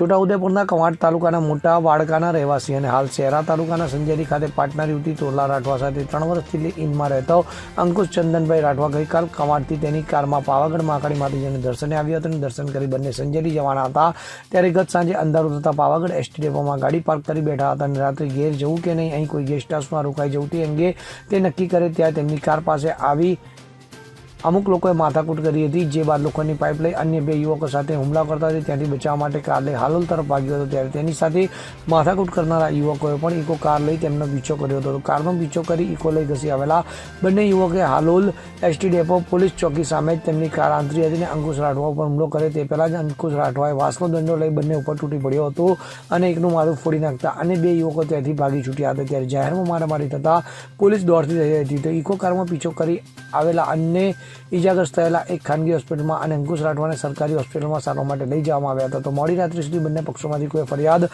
છોટાઉદેપુરના કવાંટ તાલુકાના મોટા વાડકાના રહેવાસી અને હાલ શહેરા તાલુકાના સંજેલી ખાતે પાટનર યુવતી તોરલા રાઠવા સાથે 3 વર્ષથી ઇનમાં રહેતો અંકુશ ચંદનભાઈ રાઠવા ગઈકાલ કવાંટથી તેની કારમાં પાવાગઢ મહાકાળી માતાજીને દર્શને આવ્યા હતા અને દર્શન કરી બંને સંજેલી જવાના હતા ત્યારે ગત સાંજે અંધારું થતાં પાવાગઢ એસટી ડેપોમાં ગાડી પાર્ક કરી બેઠા હતા અને રાત્રે ઘેર જવું કે નહીં, અહીં કોઈ ગેસ્ટ હાઉસમાં રોકાઈ જવું તે અંગે તે નક્કી કરે ત્યારે તેમની કાર પાસે આવી અમુક લોકોએ માથાકૂટ કરી હતી, જે બાદ લોખંડની પાઇપ લઈ અન્ય 2 યુવકો સાથે હુમલા કરતા હતી. ત્યાંથી બચાવવા માટે કાર લઈ હાલોલ તરફ ભાગ્યો હતો ત્યારે તેની સાથે માથાકૂટ કરનારા યુવકોએ પણ ઇકો કાર લઈ તેમનો પીછો કર્યો હતો. કારનો પીછો કરી ઇકો લઈ ઘસી આવેલા બંને યુવકે હાલોલ એસટી ડેપો પોલીસ ચોકી સામે જ તેમની કાર આંતરી હતી અને અંકુશ રાઠવા ઉપર હુમલો કરે તે પહેલા જ અંકુશ રાઠવાએ વાંસનો દંડો લઈ બંને ઉપર તૂટી પડ્યો હતો અને એકનું માથું ફોડી નાખતા અને 2 યુવકો ત્યાંથી ભાગી છૂટ્યા હતા. ત્યારે જાહેરમાં મારામારી થતાં પોલીસ દોડતી રહી હતી. તો ઇકો કારમાં પીછો કરી આવેલા અન્ય ઇજાગ્રસ્ત થયેલા એક ખાનગી હોસ્પિટલમાં અને અંકુશ રાઠવાને સરકારી હોસ્પિટલમાં સારવાર માટે લઈ જવામાં આવ્યા હતા. તો મોડી રાત્રે સુધી બંને પક્ષોમાંથી કોઈ ફરિયાદ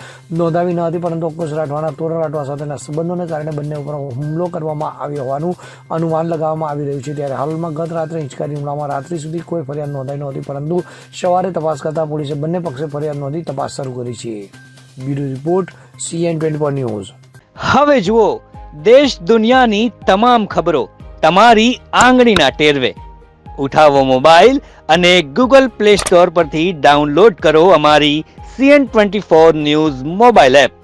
નોંધાવી ન હતી, પરંતુ અંકુશ રાઠવાના તોરલ રાઠવા સાથેના સંબંધોને કારણે બંને ઉપર હુમલો કરવામાં આવ્યો હોવાનું અનુમાન લગાવવામાં આવી રહ્યું છે. ત્યારે હાલમાં ગત રાત્રે હિંચકારી હુમલામાં રાત્રિ સુધી કોઈ ફરિયાદ નોંધાઈ નહોતી, પરંતુ સવારે તપાસ કરતા પોલીસે બંને પક્ષે ફરિયાદ નોંધી તપાસ શરૂ કરી છે. Bureau report CN24 news. હવે જુઓ દેશ દુનિયાની તમામ ખબરો તમારી આંગળીના ટેરવે. ઉઠાવો મોબાઈલ અને ગૂગલ પ્લે સ્ટોર પરથી ડાઉનલોડ કરો અમારી CN24 ન્યૂઝ મોબાઈલ એપ.